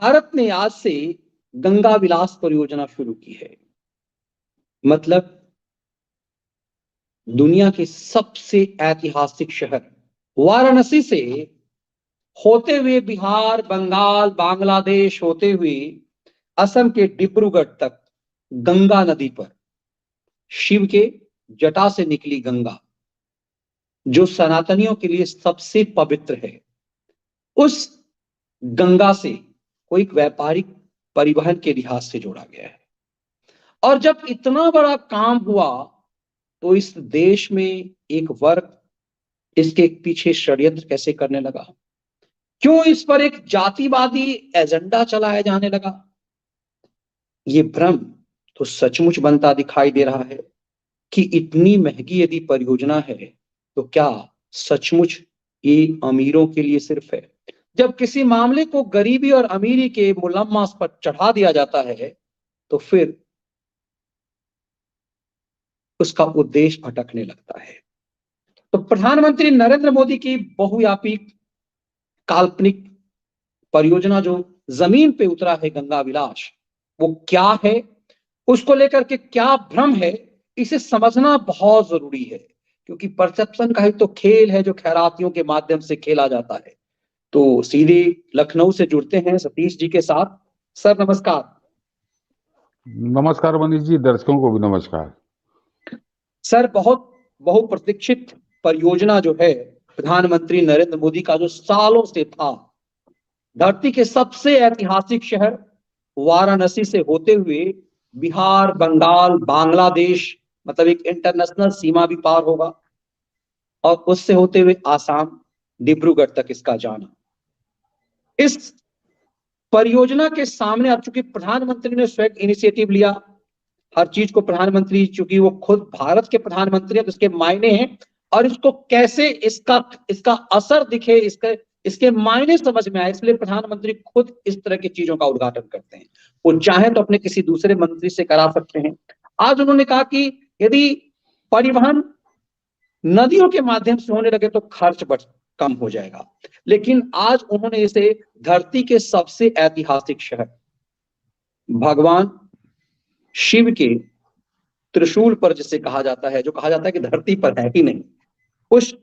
भारत ने आज से गंगा विलास परियोजना शुरू की है। मतलब दुनिया के सबसे ऐतिहासिक शहर वाराणसी से होते हुए बिहार, बंगाल, बांग्लादेश होते हुए असम के डिब्रूगढ़ तक गंगा नदी पर शिव के जटा से निकली गंगा, जो सनातनियों के लिए सबसे पवित्र है, उस गंगा से कोई व्यापारिक परिवहन के लिहाज से जोड़ा गया है। और जब इतना बड़ा काम हुआ तो इस देश में एक वर्ग इसके पीछे षड्यंत्र कैसे करने लगा, क्यों इस पर एक जातिवादी एजेंडा चलाया जाने लगा, ये भ्रम तो सचमुच बनता दिखाई दे रहा है कि इतनी महंगी यदि परियोजना है तो क्या सचमुच ये अमीरों के लिए सिर्फ है। जब किसी मामले को गरीबी और अमीरी के मुलम्मास पर चढ़ा दिया जाता है तो फिर उसका उद्देश्य भटकने लगता है। तो प्रधानमंत्री नरेंद्र मोदी की बहुव्यापी काल्पनिक परियोजना जो जमीन पे उतरा है, गंगा विलास, वो क्या है, उसको लेकर के क्या भ्रम है, इसे समझना बहुत जरूरी है। क्योंकि परसेप्शन का ही तो खेल है जो खैरातियों के माध्यम से खेला जाता है। तो सीधे लखनऊ से जुड़ते हैं सतीश जी के साथ। सर नमस्कार। नमस्कार मनीष जी, दर्शकों को भी नमस्कार। सर, बहुत बहुप्रतीक्षित परियोजना जो है प्रधानमंत्री नरेंद्र मोदी का, जो सालों से था, धरती के सबसे ऐतिहासिक शहर वाराणसी से होते हुए बिहार, बंगाल, बांग्लादेश, मतलब एक इंटरनेशनल सीमा भी पार होगा, और उससे होते हुए आसाम, डिब्रूगढ़ तक इसका जाना। इस परियोजना के सामने अब चूंकि प्रधानमंत्री ने स्वयं इनिशिएटिव लिया, हर चीज को प्रधानमंत्री, चूंकि वो खुद भारत के प्रधानमंत्री हैं तो इसके मायने हैं, और इसको कैसे इसका इसका असर दिखे, इसके मायने समझ में आए, इसलिए प्रधानमंत्री खुद इस तरह की चीजों का उद्घाटन करते हैं। वो चाहे तो अपने किसी दूसरे मंत्री से करा सकते हैं। आज उन्होंने कहा कि यदि परिवहन नदियों के माध्यम से होने लगे तो खर्च कम हो जाएगा। लेकिन आज उन्होंने इसे धरती के सबसे ऐतिहासिक शहर, भगवान शिव के त्रिशूल पर जिसे कहा जाता है, जो कहा जाता है कि धरती पर है ही नहीं, उस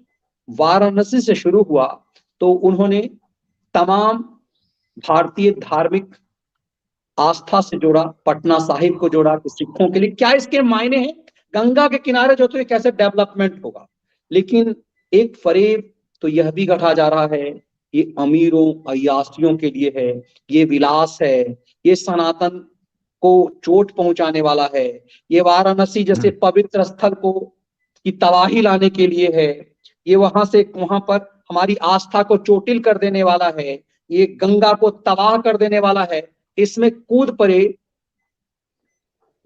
वाराणसी से शुरू हुआ। तो उन्होंने तमाम भारतीय धार्मिक आस्था से जोड़ा, पटना साहिब को जोड़ा कि सिखों के लिए क्या इसके मायने हैं, गंगा के किनारे जो तो ये कैसे डेवलपमेंट होगा। लेकिन एक फरेब तो यह भी गढ़ा जा रहा है, ये अमीरों अय्यासियों के लिए है, ये विलास है, ये सनातन को चोट पहुंचाने वाला है, ये वाराणसी जैसे पवित्र स्थल को की तबाही लाने के लिए है, ये वहां पर हमारी आस्था को चोटिल कर देने वाला है, ये गंगा को तबाह कर देने वाला है। इसमें कूद पड़े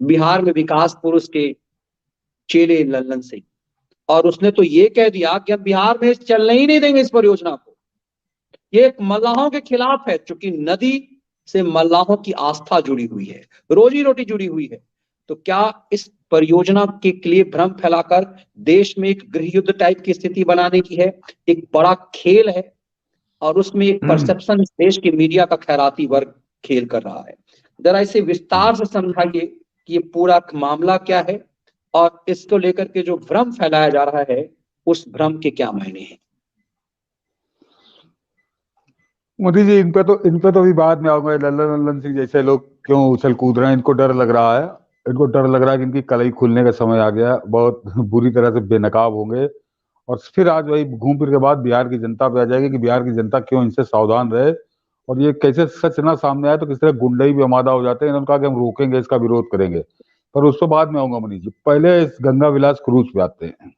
बिहार में विकास पुरुष के चेले लल्लन सिंह, और उसने तो ये कह दिया कि हम बिहार में चलने ही नहीं देंगे इस परियोजना को। ये एक मल्लाहों के खिलाफ है, क्योंकि नदी से मल्लाहों की आस्था जुड़ी हुई है, रोजी रोटी जुड़ी हुई है। तो क्या इस परियोजना के लिए भ्रम फैलाकर देश में एक गृह युद्ध टाइप की स्थिति बनाने की है, एक बड़ा खेल है, और उसमें एक परसेप्शन देश के मीडिया का खैराती वर्ग खेल कर रहा है। जरा इसे विस्तार से समझाइए कि ये पूरा मामला क्या है, और इसको लेकर के जो भ्रम फैलाया जा रहा है उस भ्रम के क्या मायने हैं। मोदी जी, इन पे तो अभी बाद में आऊंगा। लल्लन सिंह जैसे लोग क्यों उछल कूद रहे हैं, इनको डर लग रहा है। इनको डर लग रहा है कि इनकी कलई खुलने का समय आ गया, बहुत बुरी तरह से बेनकाब होंगे। और फिर आज वही घूम फिर के बाद बिहार की जनता पे आ जाएगी कि बिहार की जनता क्यों इनसे सावधान रहे। और ये कैसे सच ना सामने आए तो किस तरह गुंडई भी आमादा हो जाते हैं। इन्होंने कहा कि हम रोकेंगे, इसका विरोध करेंगे, पर उस पर बाद में आऊंगा मनीष जी। पहले इस गंगा विलास क्रूज पे आते हैं।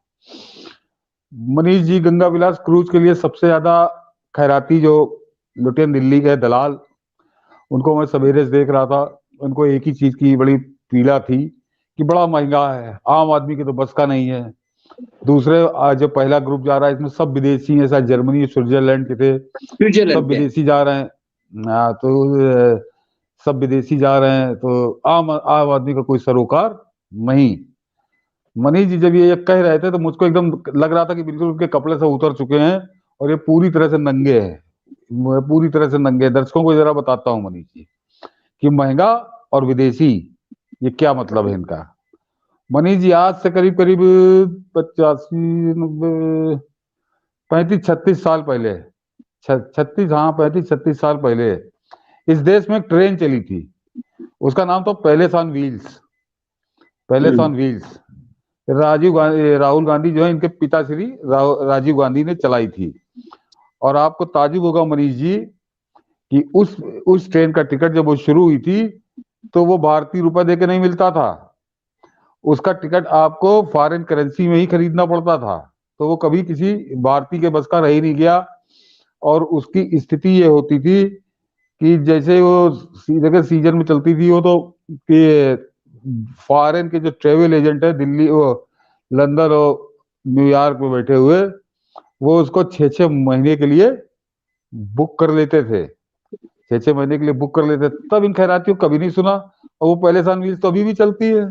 मनीष जी, गंगा विलास क्रूज के लिए सबसे ज्यादा खैराती जो लुटेन दिल्ली के दलाल, उनको मैं सवेरे से देख रहा था। उनको एक ही चीज की बड़ी पीड़ा थी कि बड़ा महंगा है, आम आदमी के तो बस का नहीं है। दूसरे आज जो पहला ग्रुप जा रहा है इसमें सब विदेशी हैं, शायद जर्मनी स्विट्जरलैंड के थे, सब विदेशी जा रहे हैं। सब विदेशी जा रहे हैं, तो आम आम आदमी का कोई सरोकार नहीं। मनीष जी, जब ये कह रहे थे तो मुझको एकदम लग रहा था कि बिल्कुल उनके कपड़े से उतर चुके हैं और ये पूरी तरह से नंगे हैं। मैं पूरी तरह से नंगे। दर्शकों को जरा बताता हूँ मनीष जी कि महंगा और विदेशी ये क्या मतलब है इनका। मनीष जी आज से करीब करीब 85 90 35 36 साल पहले, 36, हाँ 35 36 साल पहले इस देश में एक ट्रेन चली थी। उसका नाम था palace on wheels. Palace on wheels Rahul Gandhi जो है इनके पिताश्री राजीव गांधी ने चलाई थी। और आपको ताजुब होगा मनीष जी कि उस ट्रेन का टिकट जब वो शुरू हुई थी तो वो भारतीय रुपए देके नहीं मिलता था। उसका टिकट आपको फॉरेन करेंसी में ही खरीदना पड़ता था। तो वो कभी किसी भारतीय के बस का रह ही नहीं गया। और उसकी स्थिति ये होती थी कि जैसे वो जगह सीजन में चलती थी वो तो कि फॉरेन के जो ट्रेवल एजेंट है दिल्ली वो लंदन और न्यूयॉर्क में बैठे हुए वो उसको 6 6 महीने के लिए बुक कर लेते थे। 6 6 महीने के लिए बुक कर लेते थे। तब इन खैरातियों को कभी नहीं सुना। और वो पहले सान व्हील्स तो अभी भी चलती है।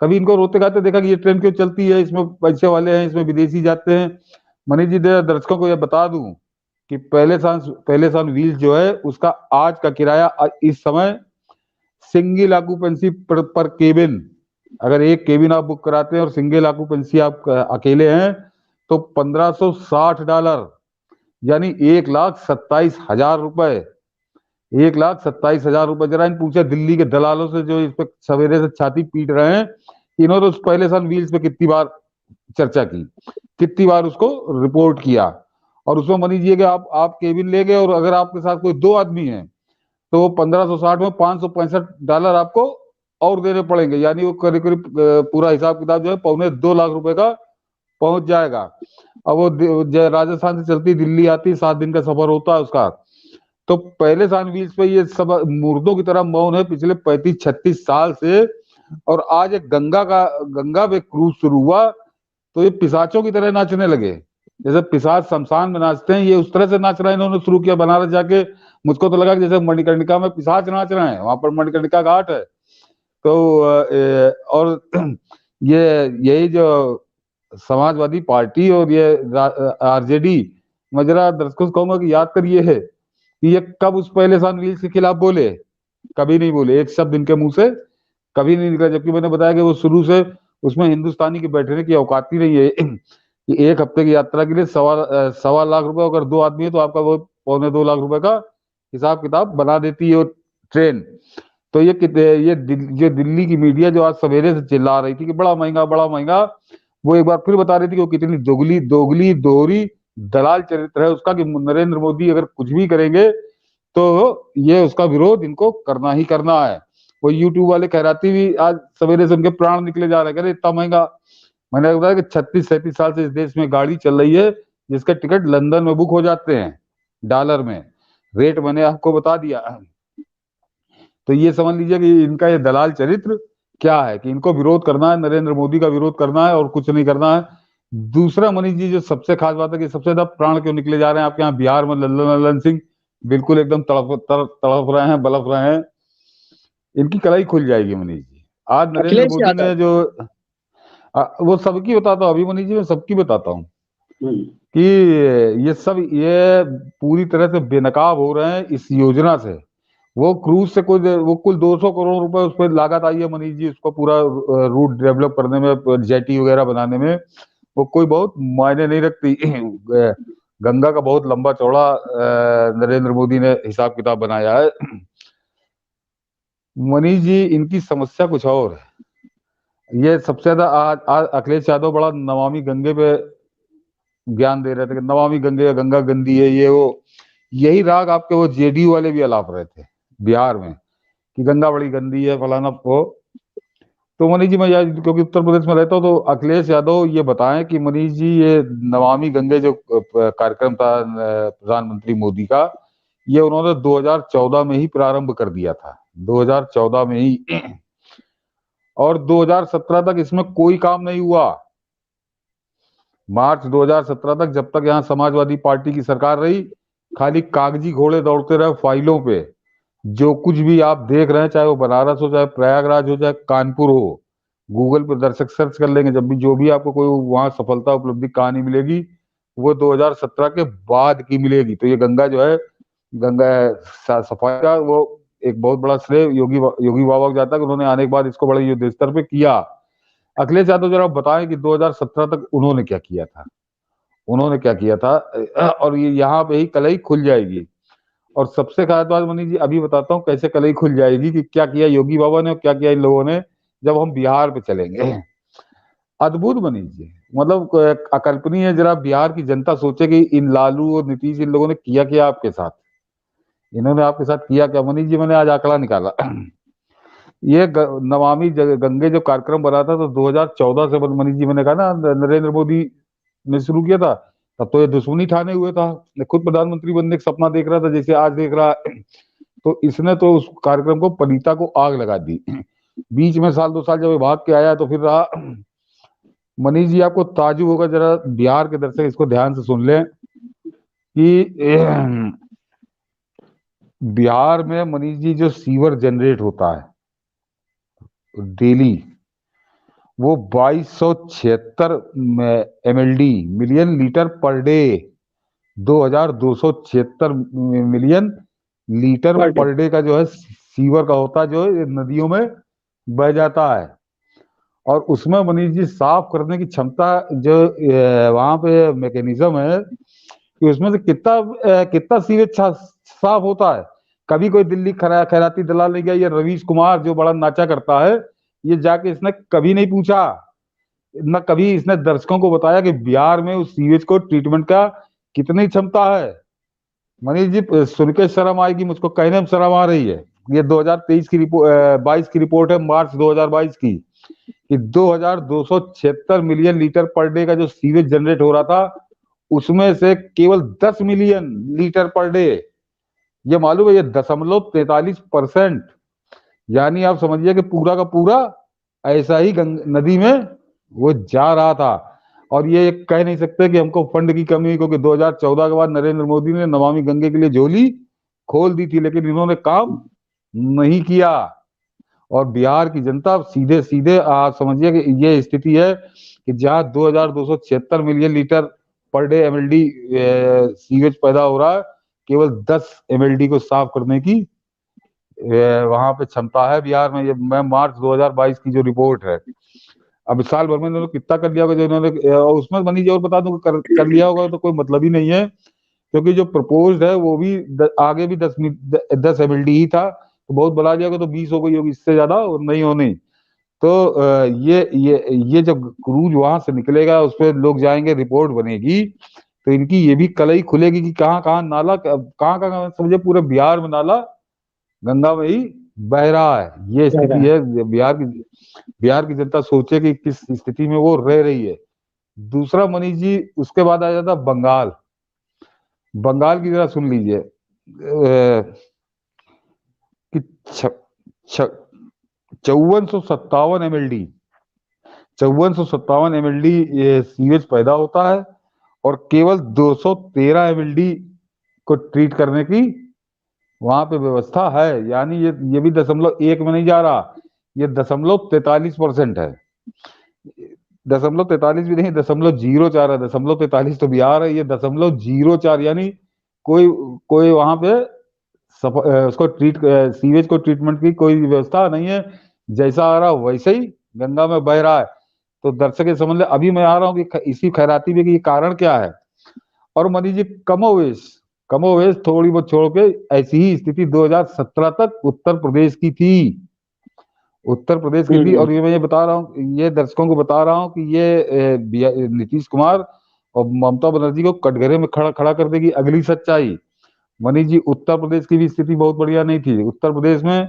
कभी इनको रोते गाते देखा कि ये ट्रेन क्यों चलती है, इसमें पैसे वाले हैं, इसमें विदेशी जाते हैं। मनीष जी दर्शकों को यह बता दूं कि पहले सान व्हील्स जो है उसका आज का किराया इस समय सिंगल ऑक्यूपेंसी पर केबिन, अगर एक केबिन आप बुक कराते हैं और सिंगल ऑक्यूपेंसी आप अकेले हैं तो $1560, यानी 1,27,000 रुपए। 1,27,000 रुपए। जरा इन पूछे दिल्ली के दलालों से जो इस पे सवेरे से छाती पीट रहे हैं, इन्होंने उस पहले सन व्हील्स पे कितनी बार चर्चा की, कितनी बार उसको रिपोर्ट किया। और उसमें मान लीजिए कि आप केबिन ले गए और अगर आपके साथ कोई 2 आदमी है तो वो 1560 में $565 आपको और देने पड़ेंगे। यानी वो करीब करीब पूरा हिसाब किताब जो है 2.25 लाख का पहुंच जाएगा। अब वो राजस्थान से चलती दिल्ली आती, 7 दिन का सफर होता है उसका। तो पहले सान व्हील्स पे ये सब मुर्दों की तरह मौन है पिछले 35 36 साल से। और आज एक गंगा पे क्रूज शुरू हुआ तो ये पिशाचों की तरह नाचने लगे। जैसे पिशाच शमशान में नाचते हैं, ये उस तरह से नाच रहे हैं। इन्होंने शुरू किया बनारस जाके। मुझको तो लगा कि जैसे मणिकर्णिका में पिशाच नाच रहे हैं, वहां पर मणिकर्णिका घाट है। तो और ये यही जो समाजवादी पार्टी और ये आरजेडी, मैं जरा दर्शकों से कहूंगा कि याद करिए है कि ये कब उस पहले सान व्हील्स के खिलाफ बोले। कभी नहीं बोले, एक शब्द इनके मुंह से कभी नहीं निकला। जबकि मैंने बताया कि वो शुरू से उसमें हिंदुस्तानी के बैठने की औकात ही नहीं है कि एक हफ्ते की यात्रा के लिए 1.25 लाख रुपए, अगर 2 आदमी है तो आपका वो 2.25 लाख रुपए का हिसाब किताब बना देती है वो ट्रेन। तो ये दिल्ली की मीडिया जो आज सवेरे से चिल्ला रही थी कि बड़ा महंगा बड़ा महंगा, वो एक बार फिर बता रही थी कि वो कितनी दोगली दोगली दोहरी दलाल चरित्र है उसका कि नरेंद्र मोदी अगर कुछ भी करेंगे तो ये उसका विरोध इनको करना ही करना है। वो यूट्यूब वाले कहराती भी आज सवेरे से उनके प्राण निकले जा रहे हैं, इतना महंगा। मैंने बताया कि 36 37 साल से इस देश में गाड़ी चल रही है जिसके टिकट लंदन में बुक हो जाते हैं डॉलर में। रेट मैंने आपको बता दिया। तो ये समझ लीजिए कि इनका ये दलाल चरित्र क्या है कि इनको विरोध करना है, नरेंद्र मोदी का विरोध करना है और कुछ नहीं करना है। दूसरा मनीष जी जो सबसे खास बात है कि सबसे ज्यादा प्राण क्यों निकले जा रहे हैं आपके यहाँ बिहार में, लल्लन सिंह बिल्कुल एकदम तड़प रहे हैं, बलफ रहे हैं। इनकी कलाई खुल जाएगी मनीष जी। आज नरेंद्र अखिलेश मोदी ने यादव। जो वो सबकी बताता हूँ अभी मनीष जी, मैं सबकी बताता हूँ हम्म। कि ये पूरी तरह से बेनकाब हो रहे हैं इस योजना से। वो क्रूज से वो कुल 200 करोड़ रुपए उस पर लागत आई है मनीष जी, उसको पूरा रूट डेवलप करने में, जेटी वगैरह बनाने में। वो कोई बहुत मायने नहीं रखती। गंगा का बहुत लंबा चौड़ा नरेंद्र मोदी ने हिसाब किताब बनाया है। मनीष जी इनकी समस्या कुछ और है। ये सबसे ज्यादा आज अखिलेश यादव बड़ा नमामि गंगे पे ज्ञान दे रहे थे कि नमामि गंगे, गंगा गंदी है ये वो। यही राग आपके वो जेडीयू वाले भी अलाप रहे थे बिहार में कि गंगा बड़ी गंदी है फलाना वो। तो मनीष जी मैं क्योंकि उत्तर प्रदेश में रहता हूँ तो अखिलेश यादव ये बताएं कि मनीष जी ये नमामि गंगे जो कार्यक्रम था प्रधानमंत्री मोदी का, ये उन्होंने 2014 में ही प्रारंभ कर दिया था, 2014 में ही। और 2017 तक इसमें कोई काम नहीं हुआ। मार्च 2017 तक, जब तक यहाँ समाजवादी पार्टी की सरकार रही, खाली कागजी घोड़े दौड़ते रहे फाइलों पे। जो कुछ भी आप देख रहे हैं, चाहे वो बनारस हो, चाहे प्रयागराज हो, चाहे कानपुर हो, गूगल पर दर्शक सर्च कर लेंगे जब भी, जो भी आपको कोई वहां सफलता उपलब्धि कहानी मिलेगी वो 2017 के बाद की मिलेगी। तो ये गंगा जो है गंगा सफाई का वो एक बहुत बड़ा श्रेय योगी बाबा को जाता है कि उन्होंने आने के बाद इसको बड़े युद्ध स्तर पे किया। अखिलेश यादव जरा बताएं कि 2017 तक उन्होंने क्या किया था, उन्होंने क्या किया था, और ये यहाँ पे ही कलई खुल जाएगी। और सबसे खास बात मनीष जी अभी बताता हूँ कैसे कलई खुल जाएगी कि क्या किया योगी बाबा ने और क्या किया इन लोगों ने, जब हम बिहार पे चलेंगे। अद्भुत मनीष जी, मतलब अकल्पनीय है। जरा बिहार की जनता सोचे कि इन लालू और नीतीश इन लोगों ने किया क्या आपके साथ, इन्होंने आपके साथ किया क्या। मनीष जी मैंने आज आंकड़ा निकाला, ये नमामि गंगे जो कार्यक्रम बना था तो 2014 से, मनीष जी मैंने कहा ना नरेंद्र मोदी ने शुरू किया था, तब तो ये दुश्मनी ठाने हुए था, खुद प्रधानमंत्री बनने का सपना देख रहा था जैसे आज देख रहा है। तो इसने तो उस कार्यक्रम को पलीता को आग लगा दी। बीच में साल 2 साल जब भाग के आया तो फिर रहा। मनीष जी आपको ताजुब होगा, जरा बिहार के दर्शक इसको ध्यान से सुन लें कि बिहार में मनीष जी जो सीवर जनरेट होता है डेली, वो 2276 MLD million litre per day, 2276 million litre per day का जो है सीवर का होता है, जो नदियों में बह जाता है। और उसमें मनीष जी साफ करने की क्षमता जो वहां पे मैकेनिज्म है कि उसमें से कितना सीवेज साफ होता है। कभी कोई दिल्ली खैराती दलाल नहीं गया, ये रवीश कुमार जो बड़ा नाचा करता है, ये जाके इसने कभी नहीं पूछा, न कभी इसने दर्शकों को बताया कि बिहार में उस सीवेज को ट्रीटमेंट का कितनी क्षमता है। मनीष जी सुन के शर्म आएगी, मुझको कहने में शर्म आ रही है। ये 2023 की रिपोर्ट 22 की रिपोर्ट है, मार्च 2022 की, कि 2276 मिलियन लीटर पर डे का जो सीवेज जनरेट हो रहा था, उसमें से केवल 10 मिलियन लीटर पर डे, ये मालूम है ये 0.43%, यानी आप समझिए कि पूरा का पूरा ऐसा ही नदी में वो जा रहा था। और ये कह नहीं सकते कि हमको फंड की कमी, क्योंकि 2014 के बाद नरेंद्र मोदी ने नमामि गंगे के लिए झोली खोल दी थी, लेकिन इन्होंने काम नहीं किया। और बिहार की जनता सीधे सीधे आप समझिए कि ये स्थिति है कि जहां 2276 million litre per day MLD sewage पैदा हो रहा है, केवल 10 MLD को साफ करने की वहां पे क्षमता है बिहार में। ये मैं मार्च 2022 की जो रिपोर्ट है, अब साल भर में इन्होंने कितना कर लिया होगा जो इन्होंने, उसमें मनी जी और बता दूं कर लिया होगा तो कोई मतलब ही नहीं है, क्योंकि जो प्रपोज्ड है वो भी आगे भी 10 MLD ही था, तो बहुत बढ़ा दिया होगा तो 20 हो गई होगी, इससे ज्यादा और नहीं होनी। तो ये जब क्रूज वहां से निकलेगा, उस पर लोग जाएंगे, रिपोर्ट बनेगी, तो इनकी ये भी कलई खुलेगी कि कहाँ कहाँ नाला, कहाँ कहाँ समझे पूरे बिहार में नाला गंगा में ही बह रहा है। ये स्थिति है बिहार की जनता सोचे कि किस स्थिति में वो रह रही है। दूसरा मनीष जी उसके बाद आ जाता बंगाल। बंगाल की जरा सुन लीजिए कि 5457 MLD 5457 MLD सीवेज पैदा होता है, और केवल 213 MLD को ट्रीट करने की वहां पे व्यवस्था है। यानी ये भी 0.1 में नहीं जा रहा, ये 0.43% है। 0.43 भी नहीं, 0.04 है। 0.43 तो बिहार है, ये 0.04, यानी कोई कोई वहां पे उसको सीवेज को ट्रीटमेंट की कोई व्यवस्था नहीं है, जैसा आ रहा वैसे ही गंगा में बह रहा है। तो दर्शक समझ ले, अभी मैं आ रहा हूँ कि इसी खैराती में कि ये कारण क्या है। और मनीष जी कमोवेश थोड़ी बहुत छोड़ के ऐसी ही स्थिति 2017 तक उत्तर प्रदेश की थी, और ये मैं बता रहा हूँ, ये दर्शकों को बता रहा हूँ कि ये नीतीश कुमार और ममता बनर्जी को कटघरे में खड़ा कर देगी अगली सच्चाई। मनीष जी उत्तर प्रदेश की भी स्थिति बहुत बढ़िया नहीं थी। उत्तर प्रदेश में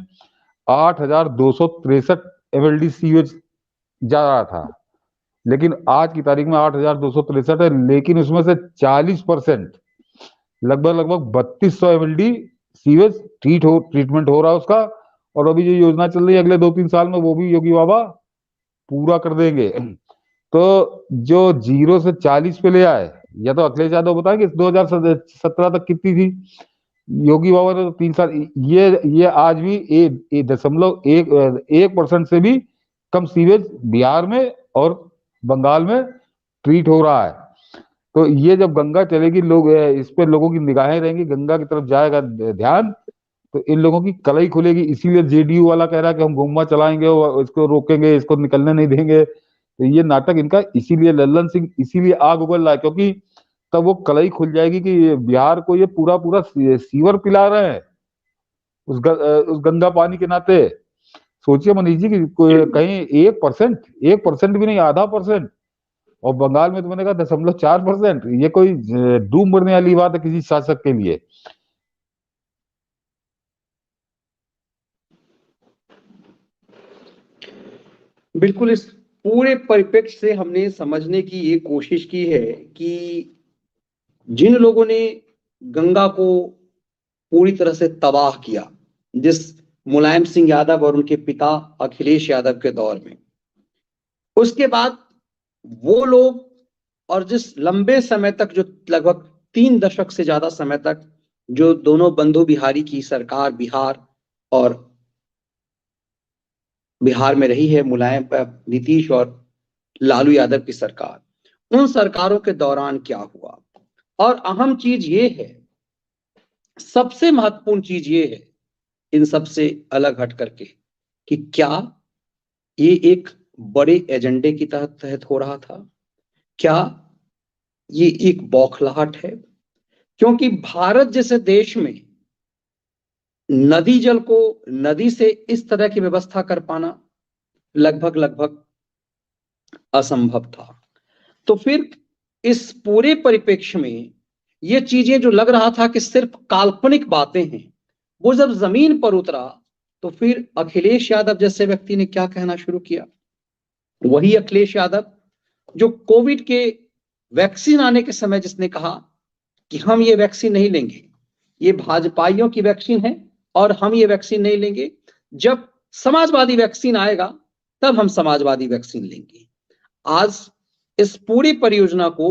8,263 MLD सीवेज जा रहा था, लेकिन आज की तारीख में 8,263 है, लेकिन उसमें से 40%, लगभग 3200 MLD सीवेज ट्रीटमेंट हो रहा है उसका। और अभी जो योजना चल रही है अगले 2-3 साल में, वो भी योगी बाबा पूरा कर देंगे। तो जो 0 से 40 पे ले आए, या तो अखिलेश यादव बताएंगे 2017 तक कितनी थी, योगी बाबा ने तो 3 साल, ये आज भी 1.1% से भी कम सीवेज बिहार में और बंगाल में ट्रीट हो रहा है। तो ये जब गंगा चलेगी, लोग इस पे लोगों की निगाहें रहेंगी, गंगा की तरफ जाएगा ध्यान, तो इन लोगों की कलई खुलेगी। इसीलिए जेडीयू वाला कह रहा है कि हम गुम्मा चलाएंगे और इसको रोकेंगे, इसको निकलने नहीं देंगे। तो ये नाटक इनका, इसीलिए लल्लन सिंह इसीलिए आग उगल रहा है, क्योंकि तब वो कलई खुल जाएगी कि बिहार को ये पूरा पूरा सीवर पिला रहे हैं उस गंगा पानी के नाते। सोचिए मनीष जी कि कहीं 1%, 1% भी नहीं, आधा परसेंट, और बंगाल में तो मैंने कहा 0.4%। ये कोई डूब मरने वाली बात है किसी शासक के लिए। बिल्कुल, इस पूरे परिप्रेक्ष्य से हमने समझने की ये कोशिश की है कि जिन लोगों ने गंगा को पूरी तरह से तबाह किया, जिस मुलायम सिंह यादव और उनके पिता अखिलेश यादव के दौर में, उसके बाद वो लोग, और जिस लंबे समय तक, जो लगभग 3 दशक से ज्यादा समय तक जो दोनों बंधु बिहारी की सरकार बिहार में रही है, मुलायम नीतीश और लालू यादव की सरकार, उन सरकारों के दौरान क्या हुआ। और अहम चीज ये है, सबसे महत्वपूर्ण चीज ये है इन सबसे अलग हट करके, कि क्या ये एक बड़े एजेंडे की तहत हो रहा था, क्या ये एक बौखलाहट है। क्योंकि भारत जैसे देश में नदी जल को, नदी से इस तरह की व्यवस्था कर पाना लगभग लगभग असंभव था। तो फिर इस पूरे परिप्रेक्ष्य में ये चीजें जो लग रहा था कि सिर्फ काल्पनिक बातें हैं, वो जब जमीन पर उतरा, तो फिर अखिलेश यादव जैसे व्यक्ति ने क्या कहना शुरू किया। वही अखिलेश यादव जो कोविड के वैक्सीन आने के समय जिसने कहा कि हम ये वैक्सीन नहीं लेंगे, ये भाजपाइयों की वैक्सीन है और हम ये वैक्सीन नहीं लेंगे, जब समाजवादी वैक्सीन आएगा तब हम समाजवादी वैक्सीन लेंगे। आज इस पूरी परियोजना को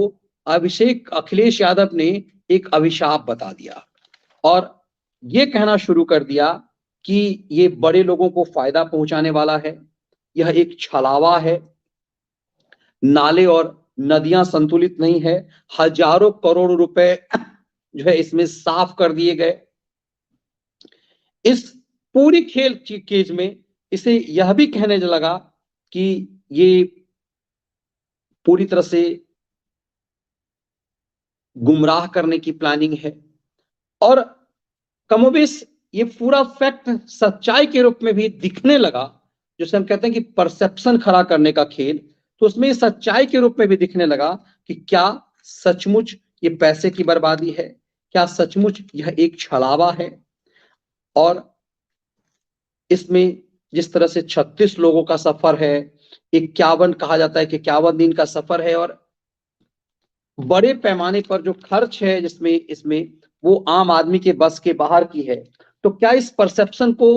अखिलेश यादव ने एक अभिशाप बता दिया और ये कहना शुरू कर दिया कि ये बड़े लोगों को फायदा पहुंचाने वाला है, यह एक छलावा है, नाले और नदियां संतुलित नहीं है, हजारों करोड़ रुपए जो है इसमें साफ कर दिए गए। इस पूरी खेल केज में इसे यह भी कहने लगा कि ये पूरी तरह से गुमराह करने की प्लानिंग है। और कमोबेश ये पूरा फैक्ट सच्चाई के रूप में भी दिखने लगा, जिसे हम कहते हैं कि परसेप्शन खड़ा करने का खेल, तो उसमें सच्चाई के रूप में भी दिखने लगा कि क्या सचमुच ये पैसे की बर्बादी है, क्या सचमुच यह एक छलावा है। और इसमें जिस तरह से 36 लोगों का सफर है, 51 कहा जाता है कि 51 दिन का सफर है, और बड़े पैमाने पर जो खर्च है जिसमें इसमें वो आम आदमी के बस के बाहर की है। तो क्या इस परसेप्शन को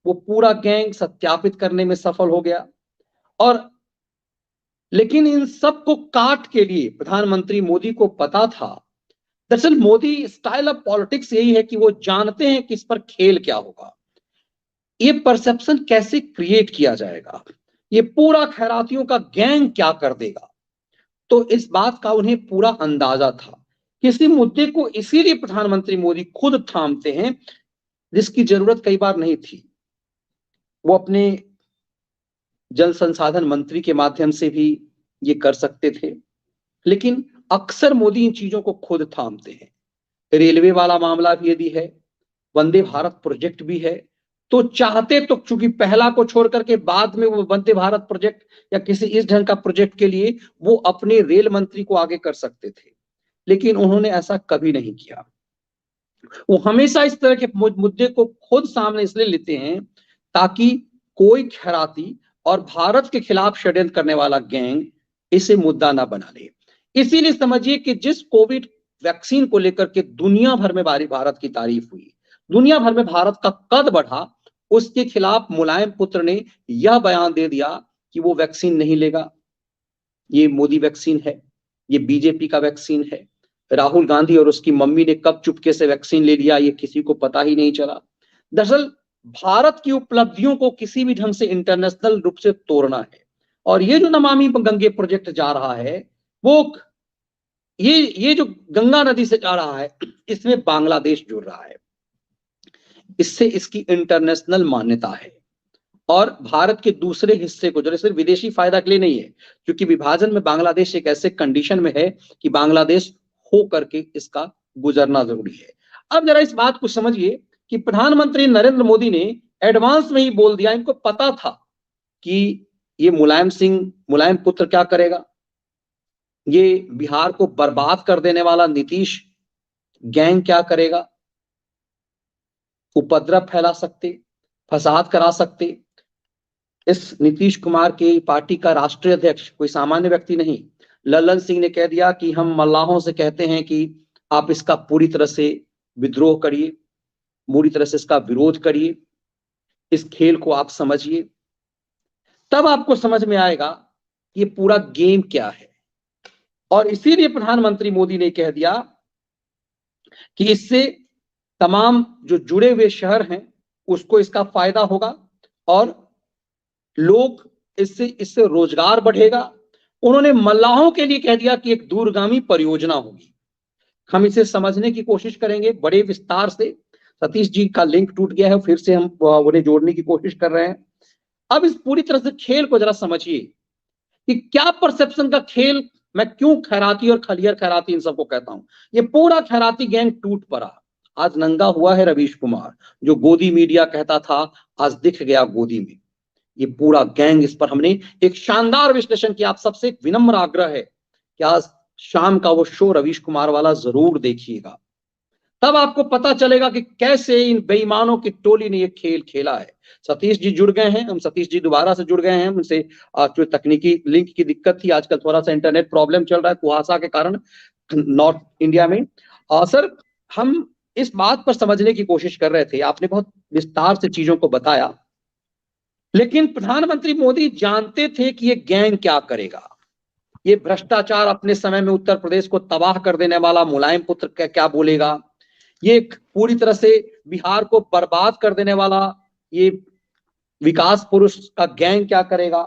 वो पूरा गैंग सत्यापित करने में सफल हो गया। और लेकिन इन सब को काट के लिए प्रधानमंत्री मोदी को पता था, दरअसल मोदी स्टाइल ऑफ पॉलिटिक्स यही है कि वो जानते हैं कि इस पर खेल क्या होगा, ये परसेप्शन कैसे क्रिएट किया जाएगा, ये पूरा खैरातियों का गैंग क्या कर देगा। तो इस बात का उन्हें पूरा अंदाजा था। किसी मुद्दे को इसीलिए प्रधानमंत्री मोदी खुद थामते हैं, जिसकी जरूरत कई बार नहीं थी, वो अपने जल संसाधन मंत्री के माध्यम से भी ये कर सकते थे, लेकिन अक्सर मोदी इन चीजों को खुद थामते हैं। रेलवे वाला मामला भी यदि है, वंदे भारत प्रोजेक्ट भी है, तो चाहते तो, चूंकि पहला को छोड़ करके बाद में वो वंदे भारत प्रोजेक्ट या किसी इस ढंग का प्रोजेक्ट के लिए वो अपने रेल मंत्री को आगे कर सकते थे, लेकिन उन्होंने ऐसा कभी नहीं किया। वो हमेशा इस तरह के मुद्दे को खुद सामने इसलिए लेते हैं ताकि कोई खैराती और भारत के खिलाफ षड्यंत्र करने वाला गैंग इसे मुद्दा ना बना ले। इसीलिए समझिए कि जिस कोविड वैक्सीन को लेकर के दुनिया भर में भारत की तारीफ हुई, दुनिया भर में भारत का कद बढ़ा, उसके खिलाफ मुलायम पुत्र ने यह बयान दे दिया कि वो वैक्सीन नहीं लेगा, ये मोदी वैक्सीन है, ये बीजेपी का वैक्सीन है। राहुल गांधी और उसकी मम्मी ने कब चुपके से वैक्सीन ले लिया ये किसी को पता ही नहीं चला। दरअसल भारत की उपलब्धियों को किसी भी ढंग से इंटरनेशनल रूप से तोड़ना है, और ये जो नमामि गंगे प्रोजेक्ट जा रहा है वो ये जो गंगा नदी से जा रहा है, इसमें बांग्लादेश जुड़ रहा है, इससे इसकी इंटरनेशनल मान्यता है। और भारत के दूसरे हिस्से को जो सिर्फ विदेशी फायदा के लिए नहीं है, क्योंकि विभाजन में बांग्लादेश एक ऐसे कंडीशन में है कि बांग्लादेश हो करके इसका गुजरना जरूरी है। अब जरा इस बात को समझिए कि प्रधानमंत्री नरेंद्र मोदी ने एडवांस में ही बोल दिया, इनको पता था कि ये मुलायम पुत्र क्या करेगा, ये बिहार को बर्बाद कर देने वाला नीतीश गैंग क्या करेगा, उपद्रव फैला सकते, फसाद करा सकते। इस नीतीश कुमार की पार्टी का राष्ट्रीय अध्यक्ष कोई सामान्य व्यक्ति नहीं, लल्लन सिंह ने कह दिया कि हम मल्लाहों से कहते हैं कि आप इसका पूरी तरह से विद्रोह करिए, पूरी तरह से इसका विरोध करिए, इस खेल को आप समझिए, तब आपको समझ में आएगा ये पूरा गेम क्या है। और इसीलिए प्रधानमंत्री मोदी ने कह दिया कि इससे तमाम जो जुड़े हुए शहर हैं उसको इसका फायदा होगा और लोग इससे रोजगार बढ़ेगा। उन्होंने मल्लाहों के लिए कह दिया कि एक दूरगामी परियोजना होगी। हम इसे समझने की कोशिश करेंगे बड़े विस्तार से। सतीश जी का लिंक टूट गया है, फिर से हम उन्हें जोड़ने की कोशिश कर रहे हैं। अब इस पूरी तरह से खेल को जरा समझिए कि क्या परसेप्शन का खेल, मैं क्यों खैराती और खलियर खैराती इन सबको कहता हूं। ये पूरा खैराती गैंग टूट पड़ा, आज नंगा हुआ है रवीश कुमार, जो गोदी मीडिया कहता था आज दिख गया गोदी में। ये पूरा गैंग, इस पर हमने एक शानदार विश्लेषण किया। आप सबसे एक विनम्र आग्रह है कि आज शाम का वो शो रवीश कुमार वाला जरूर देखिएगा, तब आपको पता चलेगा कि कैसे इन बेईमानों की टोली ने ये खेल खेला है। सतीश जी जुड़ गए हैं, हम सतीश जी दोबारा से जुड़ गए हैं। उनसे जो तकनीकी लिंक की दिक्कत थी, आजकल थोड़ा सा इंटरनेट प्रॉब्लम चल रहा है कुहासा के कारण नॉर्थ इंडिया में। सर, हम इस बात पर समझने की कोशिश कर रहे थे, आपने बहुत विस्तार से चीजों को बताया, लेकिन प्रधानमंत्री मोदी जानते थे कि ये गैंग क्या करेगा। ये भ्रष्टाचार अपने समय में उत्तर प्रदेश को तबाह कर देने वाला मुलायम पुत्र क्या बोलेगा, ये पूरी तरह से बिहार को बर्बाद कर देने वाला ये विकास पुरुष का गैंग क्या करेगा।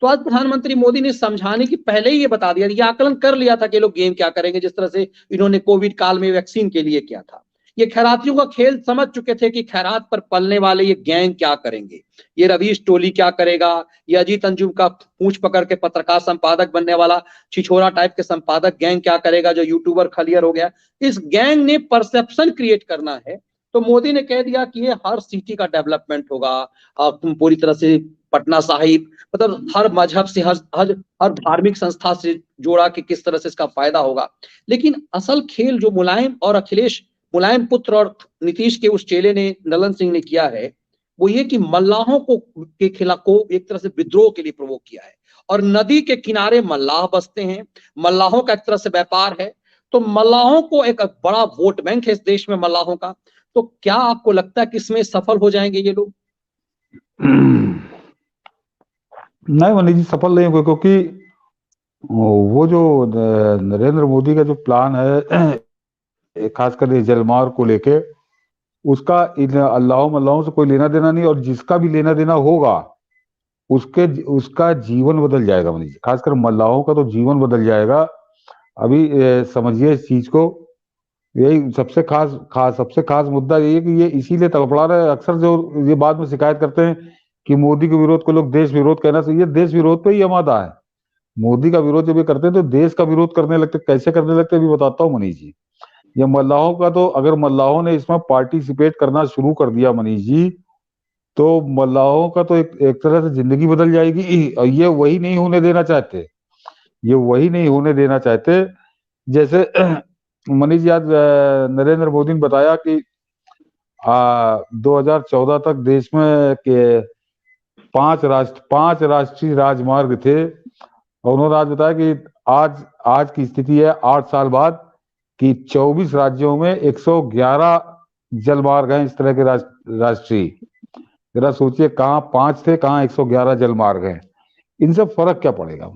तो आज प्रधानमंत्री मोदी ने समझाने की पहले ही ये बता दिया, ये आकलन कर लिया था कि लोग गेम क्या करेंगे, जिस तरह से इन्होंने कोविड काल में वैक्सीन के लिए किया था। ये खैरातियों का खेल समझ चुके थे कि खैरात पर पलने वाले ये गैंग क्या करेंगे, ये रवीश टोली क्या करेगा, ये अजीत अंजुम का पूंछ पकड़ के पत्रकार संपादक बनने वाला छिछोरा टाइप के संपादक गैंग क्या करेगा, जो यूट्यूबर खलियर हो गया। इस गैंग ने परसेप्शन क्रिएट करना है, तो मोदी ने कह दिया कि ये हर सिटी का डेवलपमेंट होगा, तुम पूरी तरह से पटना साहिब, मतलब हर मजहब से, हर धार्मिक संस्था से जोड़ा कि किस तरह से इसका फायदा होगा। लेकिन असल खेल जो मुलायम पुत्र और नीतीश के उस चेले ने, ललन सिंह ने किया है, वो ये कि मल्लाहों के खिलाफ को एक तरह से विद्रोह के लिए प्रोवोक किया है। और नदी के किनारे मल्लाह बसते हैं, मल्लाहों का एक तरह से व्यापार है, तो मल्लाहों को एक बड़ा वोट बैंक है इस देश में मल्लाहों का। तो क्या आपको लगता है कि इसमें सफल हो जाएंगे ये लोग? नहीं मनीष जी, सफल नहीं हुए, क्योंकि वो जो नरेंद्र मोदी का जो प्लान है, खासकर ये जलमार्ग को लेके, उसका इन अल्लाह मल्लाहों से कोई लेना देना नहीं, और जिसका भी लेना देना होगा उसका जीवन बदल जाएगा मनीष जी। खासकर मल्लाहों का तो जीवन बदल जाएगा। अभी समझिए इस चीज को, यही सबसे खास मुद्दा यही है कि ये इसीलिए तड़फड़ा रहे हैं। अक्सर जो ये बाद में शिकायत करते हैं कि मोदी के विरोध को लोग देश विरोध कहना चाहिए, देश विरोध पे ही आमादा है। मोदी का विरोध जब ये करते हैं तो देश का विरोध करने लगते। कैसे करने लगते अभी बताता हूँ मनीष जी। ये मल्लाहों का तो, अगर मल्लाहों ने इसमें पार्टिसिपेट करना शुरू कर दिया मनीष जी, तो मल्लाहों का तो एक तरह से जिंदगी बदल जाएगी। और ये वही नहीं होने देना चाहते, ये वही नहीं होने देना चाहते। जैसे मनीष जी, आज नरेंद्र मोदी ने बताया कि 2014 तक देश में के 5 राष्ट्रीय राजमार्ग थे, और उन्होंने आज बताया कि आज की स्थिति है 8 साल बाद कि 24 राज्यों में 111 जलमार्ग हैं इस तरह के राष्ट्रीय। जरा सोचिए, कहाँ 5 थे, कहाँ 111 जलमार्ग हैं। इनसे फर्क क्या पड़ेगा,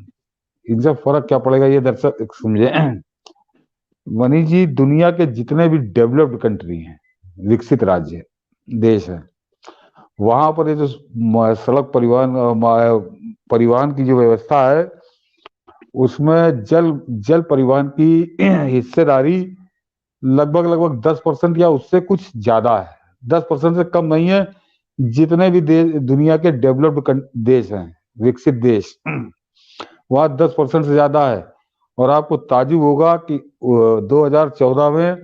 इनसे फर्क क्या पड़ेगा, ये दर्शक समझे। मनीष जी, दुनिया के जितने भी डेवलप्ड कंट्री हैं, विकसित राज्य देश है, वहां पर ये जो सड़क परिवहन की जो व्यवस्था है, उसमें जल परिवहन की हिस्सेदारी लगभग 10% या उससे कुछ ज्यादा है। 10% से कम नहीं है। जितने भी देश, दुनिया के डेवलप्ड देश हैं, विकसित देश, वहाँ 10% से ज्यादा है। और आपको ताज्जुब होगा कि 2014 में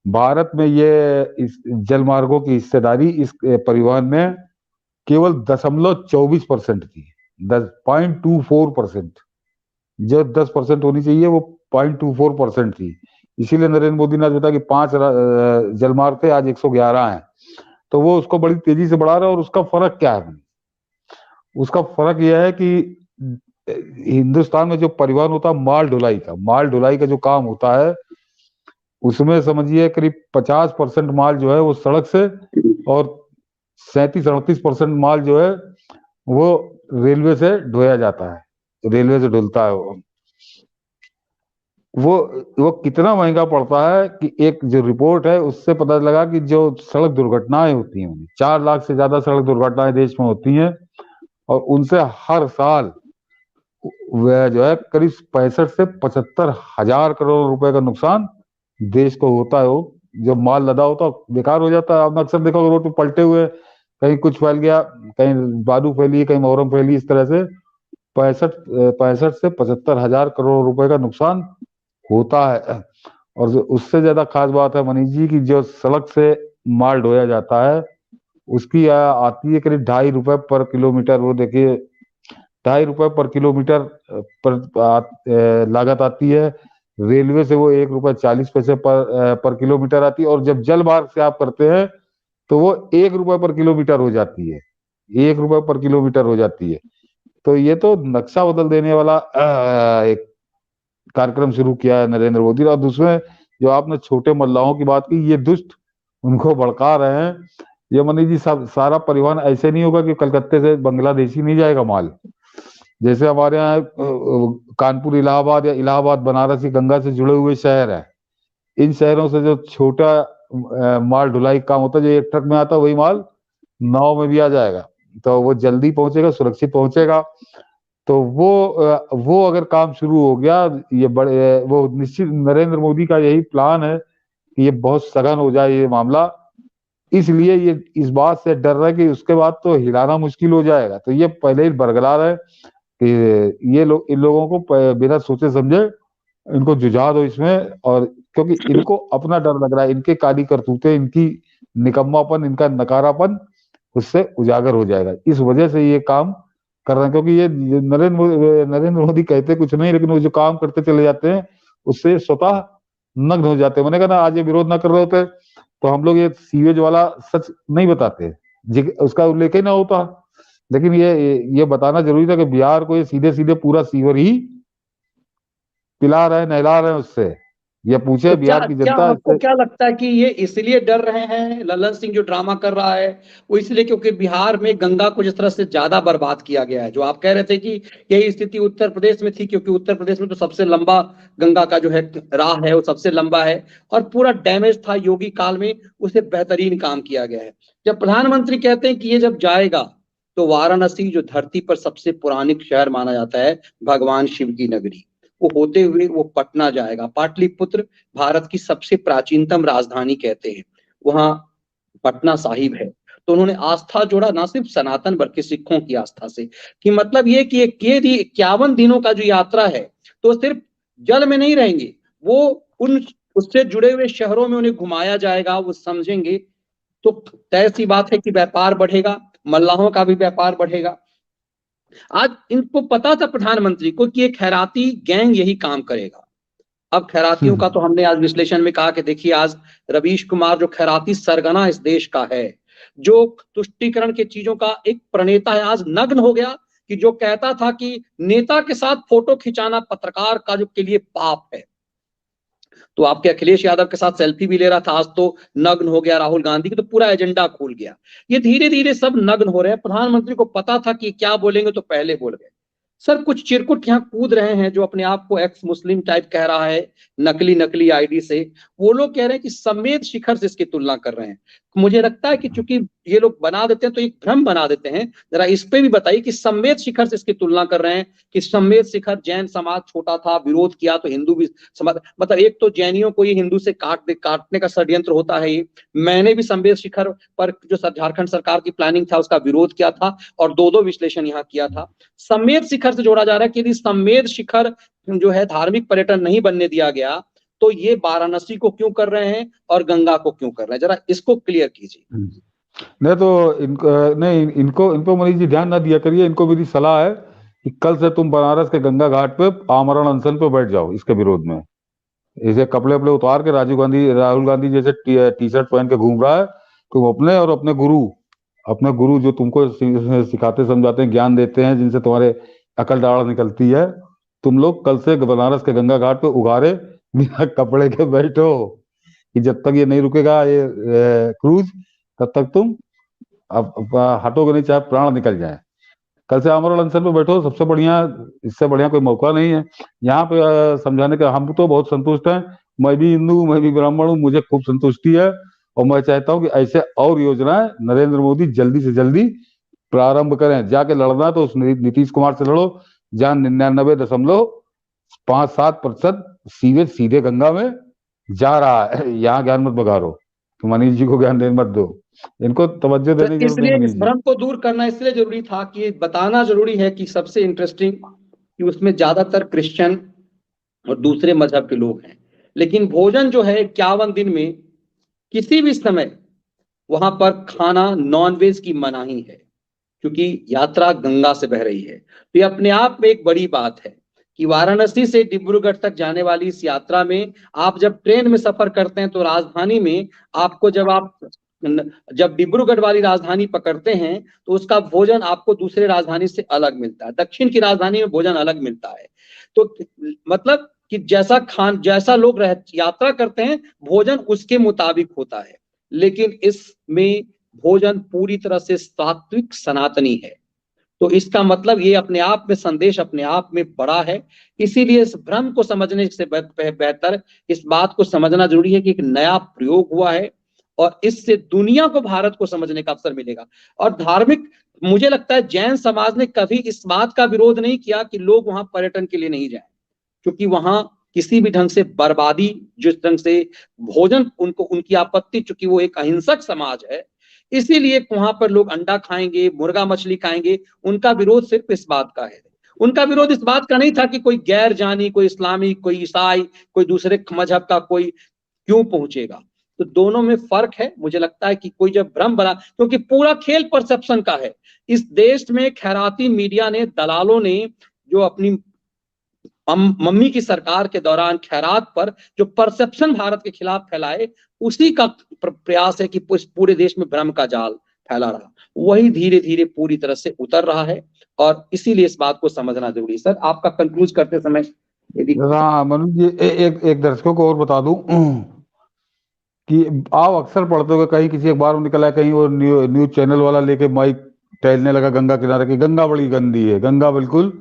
भारत में ये इस जल मार्गों की हिस्सेदारी इस परिवहन में केवल 0.24% थी। 0.24%। जो 10% होनी चाहिए वो 0.24% थी। इसीलिए नरेंद्र मोदी ने आज बताया कि 5 जलमार्ग थे, आज 111 हैं। तो वो उसको बड़ी तेजी से बढ़ा रहे हैं। और उसका फर्क क्या है? उसका फर्क यह है कि हिंदुस्तान में जो परिवहन होता है माल ढुलाई का जो काम होता है, उसमें समझिए करीब 50% माल जो है वो सड़क से, और 37-38% माल जो है वो रेलवे से ढोया जाता है, रेलवे से ढुलता है। वो कितना महंगा पड़ता है कि एक जो रिपोर्ट है उससे पता लगा कि जो सड़क दुर्घटनाएं होती हैं, 4 लाख से ज्यादा सड़क दुर्घटनाएं देश में होती हैं, और उनसे हर साल वह जो है करीब 65 से 75 हजार करोड़ रुपए का नुकसान देश को होता है। वो जो माल लदा होता है बेकार हो जाता है। आपने अक्सर देखा रोड पे पलटे हुए, कहीं कुछ फैल गया, कहीं बालू फैली, कहीं मोरम फैली, इस तरह से 65 से 75 हजार करोड़ रुपए का नुकसान होता है। और उससे ज्यादा खास बात है मनीष जी की जो सड़क से माल ढोया जाता है उसकी आती है करीब ₹2.5 पर किलोमीटर। वो देखिए ₹2.5 पर किलोमीटर पर लागत आती है। रेलवे से वो ₹1.40 पर किलोमीटर आती है। और जब जल मार्ग से आप करते हैं तो वो ₹1 पर किलोमीटर हो जाती है। ₹1 पर किलोमीटर हो जाती है। तो ये तो नक्शा बदल देने वाला एक कार्यक्रम शुरू किया है नरेंद्र मोदी। और दूसरे जो आपने छोटे मल्लाहों की बात की, ये दुष्ट उनको भड़का रहे हैं। ये मनीष जी सारा परिवहन ऐसे नहीं होगा कि कलकत्ते से बांग्लादेशी नहीं जाएगा माल। जैसे हमारे यहाँ कानपुर, इलाहाबाद या इलाहाबाद बनारस की गंगा से जुड़े हुए शहर है, इन शहरों से जो छोटा माल ढुलाई काम होता है, जो एक ट्रक में आता है वही माल नाव में भी आ जाएगा, तो वो जल्दी पहुंचेगा, सुरक्षित पहुंचेगा। तो वो अगर काम शुरू हो गया, ये बड़े वो निश्चित नरेंद्र मोदी का यही प्लान है कि ये बहुत सघन हो जाए ये मामला। इसलिए ये इस बात से डर रहा है कि उसके बाद तो हिलाना मुश्किल हो जाएगा। तो ये पहले ही बरगला है कि ये लोग, इन लोगों को बिना सोचे समझे इनको जुझा दो इसमें। और क्योंकि इनको अपना डर लग रहा है, इनके काली करतूतें, इनकी निकम्मापन, इनका नकारापन उससे उजागर हो जाएगा। इस वजह से ये काम कर रहे हैं। क्योंकि ये नरेंद्र मोदी कहते कुछ नहीं, लेकिन वो जो काम करते चले जाते हैं उससे स्वतः नग्न हो जाते हैं। मैंने कहा ना, आज ये विरोध ना कर रहे होते तो हम लोग ये सीवेज वाला सच नहीं बताते, उसका उल्लेख ही ना होता। लेकिन ये बताना जरूरी था कि बिहार को ये सीधे सीधे पूरा सीवर ही पिला रहे, नहला रहे हैं उससे। ये पूछे तो क्या बिहार की क्या जनता आपको इससे। क्या लगता है कि ये इसलिए डर रहे हैं, ललन सिंह जो ड्रामा कर रहा है वो इसलिए क्योंकि बिहार में गंगा को जिस तरह से ज्यादा बर्बाद किया गया है? जो आप कह रहे थे कि यही स्थिति उत्तर प्रदेश में थी, क्योंकि उत्तर प्रदेश में तो सबसे लंबा गंगा का जो है राह है वो सबसे लंबा है, और पूरा डैमेज था योगी काल में, उसे बेहतरीन काम किया गया है। जब प्रधानमंत्री कहते हैं कि ये जब जाएगा तो वाराणसी जो धरती पर सबसे पौराणिक शहर माना जाता है, भगवान शिव की नगरी, वो होते हुए वो पटना जाएगा। पाटलिपुत्र भारत की सबसे प्राचीनतम राजधानी कहते हैं, वहां पटना साहिब है। तो उन्होंने आस्था जोड़ा ना सिर्फ सनातन बल्कि सिखों की आस्था से, कि मतलब ये कि 51 दिनों का जो यात्रा है तो सिर्फ जल में नहीं रहेंगे, वो उन उससे जुड़े हुए शहरों में उन्हें घुमाया जाएगा, वो समझेंगे। तो तय सी बात है कि व्यापार बढ़ेगा, मल्लाहों का भी व्यापार बढ़ेगा। आज इनको पता था प्रधानमंत्री को कि एक खैराती गैंग यही काम करेगा। अब खैरातियों का तो हमने आज विश्लेषण में कहा कि देखिए, आज रवीश कुमार जो खैराती सरगना इस देश का है, जो तुष्टीकरण के चीजों का एक प्रणेता है, आज नग्न हो गया कि जो कहता था कि नेता के साथ फोटो खिंचाना पत्रकार का जो के लिए पाप है, तो आपके अखिलेश यादव के साथ सेल्फी भी ले रहा था, आज तो नग्न हो गया। राहुल गांधी की तो पूरा एजेंडा खुल गया। ये धीरे धीरे सब नग्न हो रहे हैं। प्रधानमंत्री को पता था कि क्या बोलेंगे तो पहले बोल गए। सर, कुछ चिरकुट यहाँ कूद रहे हैं जो अपने आप को एक्स मुस्लिम टाइप कह रहा है, नकली नकली आईडी से। वो लोग कह रहे हैं कि समेत शिखर से इसकी तुलना कर रहे हैं। मुझे लगता है कि चूंकि ये लोग बना देते हैं तो एक भ्रम बना देते हैं। जरा इस पे भी बताइए कि संवेद शिखर से इसकी तुलना कर रहे हैं कि संवेद शिखर जैन समाज छोटा था, विरोध किया तो हिंदू भी समाज, मतलब एक तो जैनियों को ये हिंदू से काटने का षड्यंत्र होता है ये। मैंने भी संवेद शिखर पर जो झारखंड सरकार की प्लानिंग था उसका विरोध किया था और दो विश्लेषण यहाँ किया था। संवेद शिखर से जोड़ा जा रहा है कि यदि संवेद शिखर जो है धार्मिक पर्यटन नहीं बनने दिया गया तो ये वाराणसी को क्यों कर रहे हैं और गंगा को क्यों कर रहे हैं, जरा इसको क्लियर कीजिए। नहीं तो इनको मनीष जी ध्यान ना दिया करिए। इनको मेरी सलाह है कि कल से तुम बनारस के गंगा घाट पे आमरण अनशन पे बैठ जाओ इसके विरोध में। इसे कपड़े वपड़े उतार के राहुल गांधी जैसे टी शर्ट पहन के घूम रहा है। तुम अपने और अपने गुरु जो तुमको सिखाते समझाते हैं, ज्ञान देते हैं, जिनसे तुम्हारे अकल डाढ़ निकलती है, तुम लोग कल से बनारस के गंगा घाट पे उघारे बिना कपड़े के बैठो कि जब तक ये नहीं रुकेगा ये क्रूज, तब तक तुम अब हटोगे नहीं, चाहे प्राण निकल जाए। कल से आमरण अनशन पे बैठो, सबसे बढ़िया, इससे बढ़िया कोई मौका नहीं है यहाँ पे समझाने का। हम तो बहुत संतुष्ट हैं, मैं भी हिंदू, मैं भी ब्राह्मण हूँ, मुझे खूब संतुष्टि है और मैं चाहता हूँ कि ऐसे और योजनाएं नरेंद्र मोदी जल्दी से जल्दी प्रारंभ करें। जाके लड़ना तो उस नीतीश कुमार से लड़ो जहाँ 99.57% सीवेज सीधे गंगा में जा रहा है। यहाँ ज्ञान मत बघारो, तो मनीष जी को ज्ञान देने मत दो, इनको तवज्जो देने की जरूरत नहीं इसलिए मनीष इस जी। भ्रम को दूर करना इसलिए जरूरी था कि बताना जरूरी है कि सबसे इंटरेस्टिंग कि उसमें ज्यादातर क्रिश्चियन और दूसरे मजहब के लोग हैं, लेकिन भोजन जो है 51 दिन में किसी भी समय वहां पर खाना नॉनवेज की मनाही है, क्योंकि यात्रा गंगा से बह रही है। तो ये अपने आप में एक बड़ी बात है कि वाराणसी से डिब्रूगढ़ तक जाने वाली इस यात्रा में आप जब ट्रेन में सफर करते हैं तो राजधानी में आपको जब डिब्रूगढ़ वाली राजधानी पकड़ते हैं तो उसका भोजन आपको दूसरे राजधानी से अलग मिलता है, दक्षिण की राजधानी में भोजन अलग मिलता है। तो मतलब कि जैसा लोग यात्रा करते हैं भोजन उसके मुताबिक होता है, लेकिन इसमें भोजन पूरी तरह से सात्विक सनातनी है। तो इसका मतलब ये अपने आप में संदेश अपने आप में बड़ा है। इसीलिए इस भ्रम को समझने से बेहतर इस बात को समझना जरूरी है कि एक नया प्रयोग हुआ है और इससे दुनिया को, भारत को समझने का अवसर मिलेगा। और धार्मिक, मुझे लगता है जैन समाज ने कभी इस बात का विरोध नहीं किया कि लोग वहां पर्यटन के लिए नहीं जाएं, क्योंकि वहां किसी भी ढंग से बर्बादी, जिस ढंग से भोजन उनकी आपत्ति, चूंकि वो एक अहिंसक समाज है इसीलिए वहां पर लोग अंडा खाएंगे, मुर्गा मछली खाएंगे। उनका विरोध सिर्फ इस बात का है। उनका विरोध इस बात का नहीं था कि कोई गैर जानी, कोई इस्लामी, कोई ईसाई, कोई दूसरे मजहब का कोई क्यों पहुंचेगा। तो दोनों में फर्क है। मुझे लगता है कि कोई जब भ्रम बना, क्योंकि पूरा खेल परसेप्शन का है। इस देश में खैराती मीडिया ने, दलालों ने जो अपनी मम्मी की सरकार के दौरान खैरात पर जो परसेप्शन भारत के खिलाफ फैलाए, उसी का प्रयास है कि पूरे देश में भ्रम का जाल फैला रहा, वही धीरे धीरे पूरी तरह से उतर रहा है। और इसीलिए इस बात को समझना जरूरी है। सर, आपका कंक्लूज करते समय यदि हाँ मनोज जी, एक दर्शकों को और बता दूं कि आप अक्सर पढ़ते हो कहीं किसी अखबार में निकला है, कहीं वो न्यूज चैनल वाला लेके माइक टहलने लगा गंगा किनारे की, गंगा बड़ी गंदी है, गंगा बिल्कुल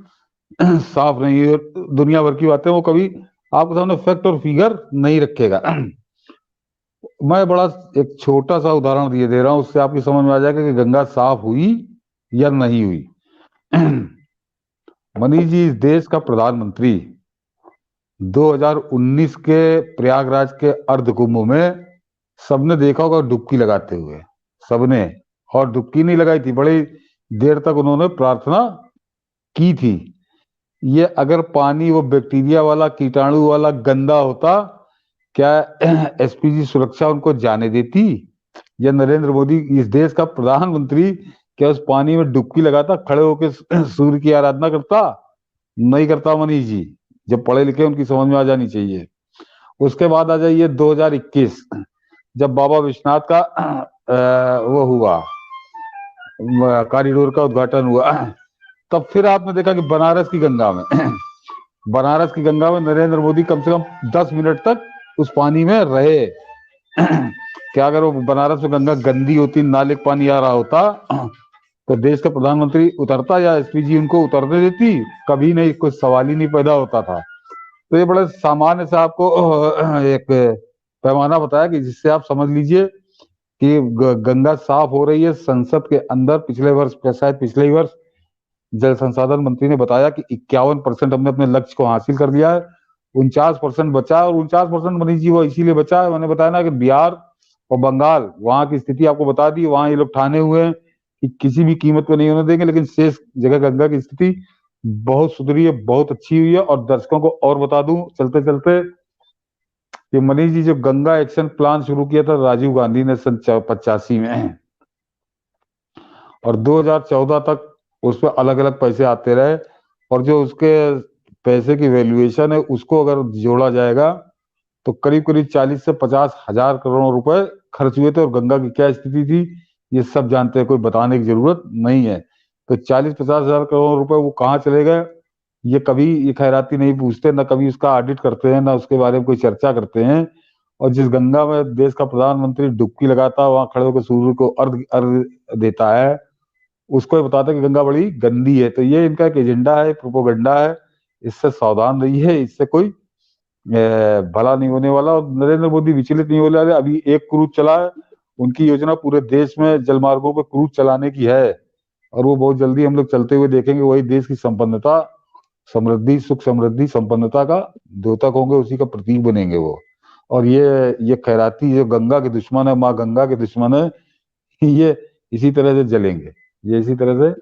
साफ नहीं है, दुनिया भर की बातें, वो कभी आपके सामने फैक्ट और फिगर नहीं रखेगा। मैं बड़ा एक छोटा सा उदाहरण दे रहा हूं, उससे आपकी समझ में आ जाएगा कि गंगा साफ हुई या नहीं हुई। मनीष जी, इस देश का प्रधानमंत्री 2019 के प्रयागराज के अर्ध कुंभ में सबने देखा होगा डुबकी लगाते हुए, सबने, और डुबकी नहीं लगाई थी, बड़ी देर तक उन्होंने प्रार्थना की थी। ये अगर पानी वो बैक्टीरिया वाला, कीटाणु वाला गंदा होता, क्या एसपीजी सुरक्षा उनको जाने देती? या नरेंद्र मोदी, इस देश का प्रधानमंत्री, क्या उस पानी में डुबकी लगाता, खड़े होकर सूर्य की आराधना करता? नहीं करता मनीष जी। जब पढ़े लिखे उनकी समझ में आ जानी चाहिए। उसके बाद आ जाइए 2021, जब बाबा विश्वनाथ का वो हुआ, कॉरिडोर का उद्घाटन हुआ, तब फिर आपने देखा कि बनारस की गंगा में बनारस की गंगा में नरेंद्र मोदी कम से कम 10 मिनट तक उस पानी में रहे। क्या अगर वो बनारस में गंगा गंदी होती, नाले का पानी आ रहा होता, तो देश का प्रधानमंत्री उतरता या एसपीजी उनको उतरने देती? कभी नहीं, कोई सवाल ही नहीं पैदा होता था। तो ये बड़े सामान्य से आपको एक पैमाना बताया कि जिससे आप समझ लीजिए कि गंगा साफ हो रही है। संसद के अंदर पिछले वर्ष, शायद पिछले ही वर्ष, जल संसाधन मंत्री ने बताया कि 51% हमने अपने लक्ष्य को हासिल कर लिया है, 49% बचा है। और 49% मनीष जी वो इसीलिए बचा है, मैंने बताया ना कि बिहार और बंगाल, वहां की स्थिति आपको बता दी, वहां ये लोग ठाने हुए हैं कि किसी भी कीमत पर नहीं होने देंगे। लेकिन शेष जगह गंगा की स्थिति बहुत सुधरी है, बहुत अच्छी हुई है। और दर्शकों को और बता दूं चलते चलते कि मनीष जी, जो गंगा एक्शन प्लान शुरू किया था राजीव गांधी ने सन 85 में, और 2014 तक उस पर अलग अलग पैसे आते रहे, और जो उसके पैसे की वैल्यूएशन है उसको अगर जोड़ा जाएगा तो करीब करीब 40 से 50 हजार करोड़ रुपए खर्च हुए थे। और गंगा की क्या स्थिति थी ये सब जानते हैं, कोई बताने की जरूरत नहीं है। तो 40-50 हजार करोड़ रुपए वो कहाँ चले गए, ये कभी ये खैराती नहीं पूछते, ना कभी उसका ऑडिट करते हैं, ना उसके बारे में कोई चर्चा करते हैं। और जिस गंगा में देश का प्रधानमंत्री डुबकी लगाता है, वहां खड़े होकर सूर्य को अर्घ देता है, उसको ये बताते हैं कि गंगा बड़ी गंदी है। तो ये इनका एक एजेंडा है, प्रोपोगंडा है। इससे सावधान रहिए, इससे कोई भला नहीं होने वाला। और नरेंद्र मोदी विचलित नहीं होने वाले। अभी एक क्रूज चला है, उनकी योजना पूरे देश में जलमार्गों पर क्रूज चलाने की है, और वो बहुत जल्दी हम लोग चलते हुए देखेंगे। वही देश की संपन्नता, समृद्धि, सुख समृद्धि, संपन्नता का द्योतक होंगे, उसी का प्रतीक बनेंगे वो। और ये खैराती जो गंगा के दुश्मन है, माँ गंगा के दुश्मन है, ये इसी तरह से जलेंगे, ये इसी तरह से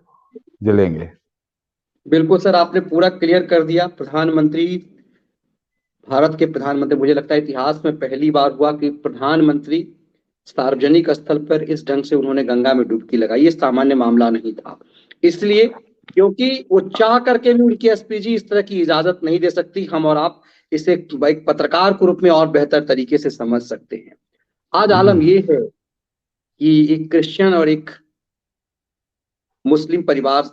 जलेंगे। बिल्कुल सर, आपने पूरा क्लियर कर दिया। प्रधानमंत्री, भारत के प्रधानमंत्री, मुझे लगता है इतिहास में पहली बार हुआ कि प्रधानमंत्री सार्वजनिक स्थल पर इस ढंग से उन्होंने गंगा में डुबकी लगाई। ये सामान्य मामला नहीं था, इसलिए क्योंकि वो चाह करके भी उनकी एसपीजी इस तरह की इजाजत नहीं दे सकती। हम और आप इसे एक पत्रकार के रूप में और बेहतर तरीके से समझ सकते हैं। आज आलम ये है कि एक क्रिश्चियन और एक मुस्लिम परिवार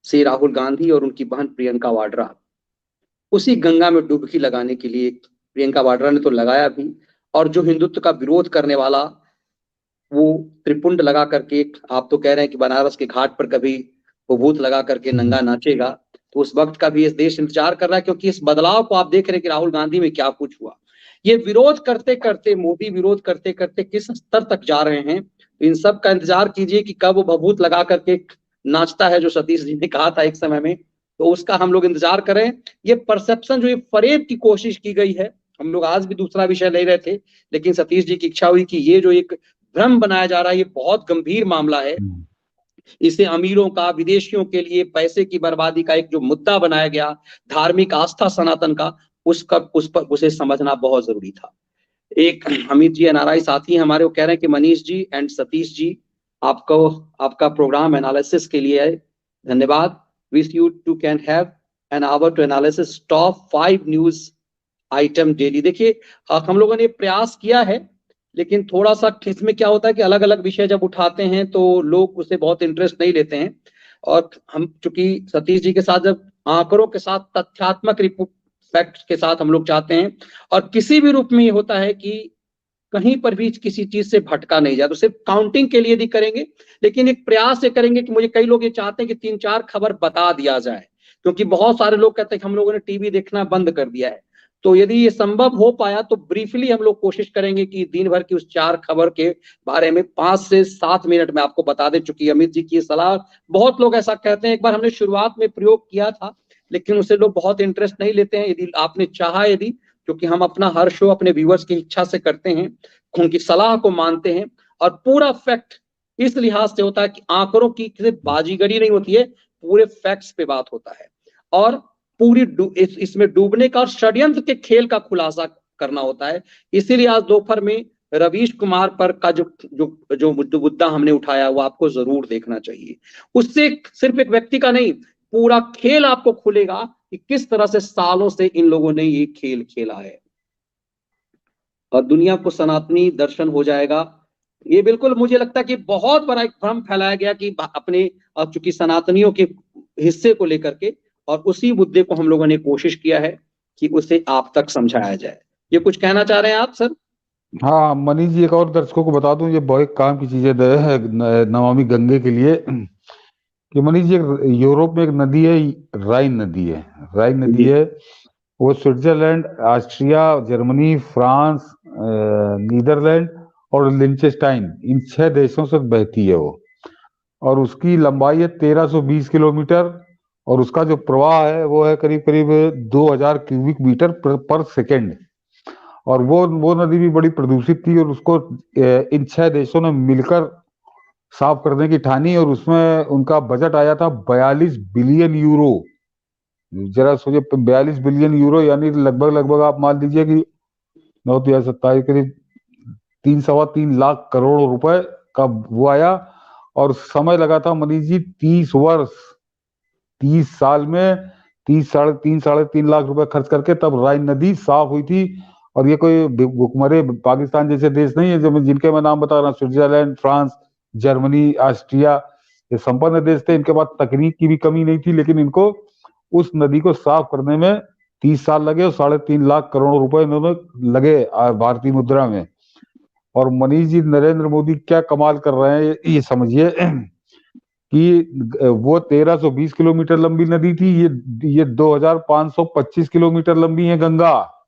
से राहुल गांधी और उनकी बहन प्रियंका वाड्रा उसी गंगा में डुबकी लगाने के लिए, प्रियंका वाड्रा ने तो लगाया भी, और जो हिंदुत्व का विरोध करने वाला वो त्रिपुंड लगा करके, आप तो कह रहे हैं कि बनारस के घाट पर कभी वो भूत लगा करके नंगा नाचेगा, तो उस वक्त का भी इस देश इंतजार कर रहा है। क्योंकि इस बदलाव को आप देख रहे हैं कि राहुल गांधी में क्या कुछ हुआ। ये विरोध करते करते, मोदी विरोध करते करते किस स्तर तक जा रहे हैं, तो इन सब का इंतजार कीजिए कि कब वो भभूत लगा करके नाचता है, जो सतीश जी ने कहा था एक समय में, तो उसका हम लोग इंतजार करें। ये परसेप्शन जो ये फरेब की कोशिश की गई है, हम लोग आज भी दूसरा विषय ले रहे थे, लेकिन सतीश जी की इच्छा हुई कि ये जो एक भ्रम बनाया जा रहा है, ये बहुत गंभीर मामला है। इसे अमीरों का, विदेशियों के लिए पैसे की बर्बादी का एक जो मुद्दा बनाया गया, धार्मिक आस्था सनातन का, उस पर उसे समझना बहुत जरूरी था। एक अमित जी एनआरआई साथी हमारे, वो कह रहे हैं कि मनीष जी एंड सतीश जी, आपको आपका प्रोग्राम एनालिसिस के लिए है, धन्यवाद। Wish you two can have an hour to analysis top 5 news item daily. देखिए, हम लोगों ने प्रयास किया है, लेकिन थोड़ा सा इसमें क्या होता है कि अलग अलग विषय जब उठाते हैं तो लोग उसे बहुत इंटरेस्ट नहीं लेते हैं। और हम चूंकि सतीश जी के साथ जब आंकड़ों के साथ, तथ्यात्मक फैक्ट के साथ हम लोग चाहते हैं, और किसी भी रूप में ये होता है कि कहीं पर भी किसी चीज से भटका नहीं जाए, तो सिर्फ काउंटिंग के लिए भी करेंगे, लेकिन एक प्रयास ये करेंगे कि मुझे कई लोग ये चाहते हैं कि 3-4 खबर बता दिया जाए, क्योंकि बहुत सारे लोग कहते हैं कि हम लोगों ने टीवी देखना बंद कर दिया है। तो यदि ये संभव हो पाया तो ब्रीफली हम लोग कोशिश करेंगे कि दिन भर की उस 4 खबर के बारे में 5 से 7 मिनट में आपको बता दें। चूंकि अमित जी की सलाह, बहुत लोग ऐसा कहते हैं, एक बार हमने शुरुआत में प्रयोग किया था, लेकिन उसे लोग बहुत इंटरेस्ट नहीं लेते हैं। यदि आपने चाहा, यदि, क्योंकि हम अपना हर शो अपने व्यूअर्स की इच्छा से करते हैं, उनकी सलाह को मानते हैं, और पूरा फैक्ट इस लिहाज से होता है कि आंकड़ों की सिर्फ बाजीगरी नहीं होती है, पूरे फैक्ट्स पे बात होता है, और पूरी इसमें डूबने का और षड्यंत्र के खेल का खुलासा करना होता है। इसीलिए आज दोपहर में रवीश कुमार पर का जो मुद्दा हमने उठाया, वो आपको जरूर देखना चाहिए। उससे सिर्फ एक व्यक्ति का नहीं, पूरा खेल आपको खुलेगा कि किस तरह से सालों से इन लोगों ने ये खेल खेला है, और दुनिया को सनातनी दर्शन हो जाएगा। ये बिल्कुल मुझे लगता है कि बहुत बड़ा एक भ्रम फैलाया गया कि अपने, चूंकि सनातनियों के हिस्से को लेकर के, और उसी मुद्दे को हम लोगों ने कोशिश किया है कि उसे आप तक समझाया जाए। ये कुछ कहना चाह रहे हैं आप सर? हाँ मनीष जी, एक और दर्शकों को बता दूं, ये बहुत काम की चीजें है नमामि गंगे के लिए, कि मनीष जी यूरोप में एक नदी है, राइन नदी है, राइन नदी है। वो Switzerland, Austria, Germany, France, Netherland और लिंचेस्टाइन, इन 6 देशों से बहती है वो। और उसकी लंबाई है 1320 किलोमीटर, और उसका जो प्रवाह है वो है करीब करीब 2000 क्यूबिक मीटर पर सेकेंड। और वो नदी भी बड़ी प्रदूषित थी, और उसको इन 6 देशों ने मिलकर साफ करने की ठानी, और उसमें उनका बजट आया था 42 बिलियन यूरो। जरा सोचिए, 42 बिलियन यूरो, यानी लगभग लगभग आप मान लीजिए कि 9 या 27 करीब 3 सवा 3 लाख करोड़ रुपए का वो आया। और समय लगा था मनीष जी 30 वर्ष, 30 साल में 3 साढ़े 3 लाख रुपए खर्च करके तब राइन नदी साफ हुई थी। और ये कोई भुखमरे पाकिस्तान जैसे देश नहीं है जो जिनके मैं नाम बता रहा हूँ, स्विट्जरलैंड, फ्रांस, जर्मनी, ऑस्ट्रिया, ये संपन्न देश थे। इनके पास तकनीक की भी कमी नहीं थी, लेकिन इनको उस नदी को साफ करने में 30 साल लगे, और 3.5 लाख करोड़ रुपए इन्होंने लगे भारतीय मुद्रा में। और मनीष जी, नरेंद्र मोदी क्या कमाल कर रहे हैं, ये समझिए कि वो 1320 किलोमीटर लंबी नदी थी, ये 2525 किलोमीटर लंबी है गंगा।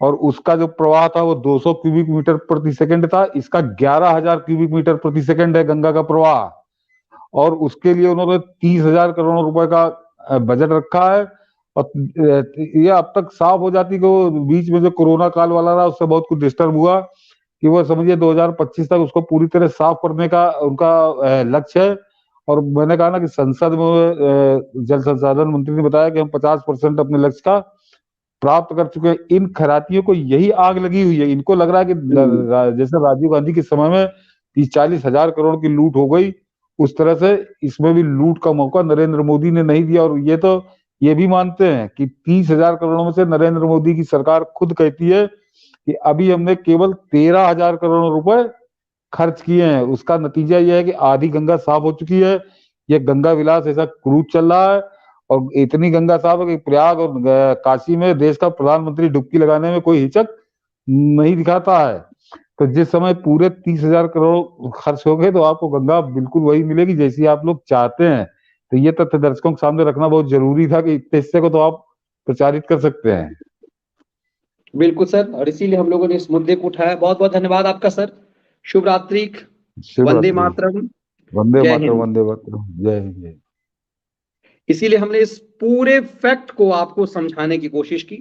और उसका जो प्रवाह था वो 200 क्यूबिक मीटर प्रति सेकंड था, इसका 11,000 क्यूबिक मीटर प्रति सेकंड है गंगा का प्रवाह। और उसके लिए उन्होंने 30,000 करोड़ रुपए का बजट रखा है। और ये अब तक साफ हो जाती कि वो बीच में जो कोरोना काल वाला रहा उससे बहुत कुछ डिस्टर्ब हुआ, कि वो समझिए 2025 तक उसको पूरी तरह साफ करने का उनका लक्ष्य है। और मैंने कहा ना कि संसद में जल संसाधन मंत्री ने बताया कि हम 50% अपने लक्ष्य का प्राप्त कर चुके हैं। इन खरातियों को यही आग लगी हुई है, इनको लग रहा है कि जैसे राजीव गांधी के समय में 30-40 हजार करोड़ की लूट हो गई, उस तरह से इसमें भी लूट का मौका नरेंद्र मोदी ने नहीं दिया। और ये तो ये भी मानते हैं कि 30,000 करोड़ में से नरेंद्र मोदी की सरकार खुद कहती है कि अभी हमने केवल 13,000 करोड़ रुपए खर्च किए हैं। उसका नतीजा यह है कि आधी गंगा साफ हो चुकी है। ये गंगा विलास ऐसा क्रूज चल रहा है, और इतनी गंगा साफ है कि प्रयाग और काशी में देश का प्रधानमंत्री डुबकी लगाने में कोई हिचक नहीं दिखाता है। तो जिस समय पूरे 30,000 करोड़ खर्च हो गए, तो आपको गंगा बिल्कुल वही मिलेगी जैसी आप लोग चाहते हैं। तो ये तथ्य दर्शकों के सामने रखना बहुत जरूरी था कि इतने हिस्से को तो आप प्रचारित कर सकते हैं। बिल्कुल सर, और इसीलिए हम लोगों ने इस मुद्दे को उठाया। बहुत बहुत धन्यवाद आपका सर। शुभ रात्रि। शिव वंदे रात्रि। मातरम। वंदे जय मातरम, हिंद। वंदे मातरम, जय हिंद, जय। इसीलिए हमने इस पूरे फैक्ट को आपको समझाने की कोशिश की,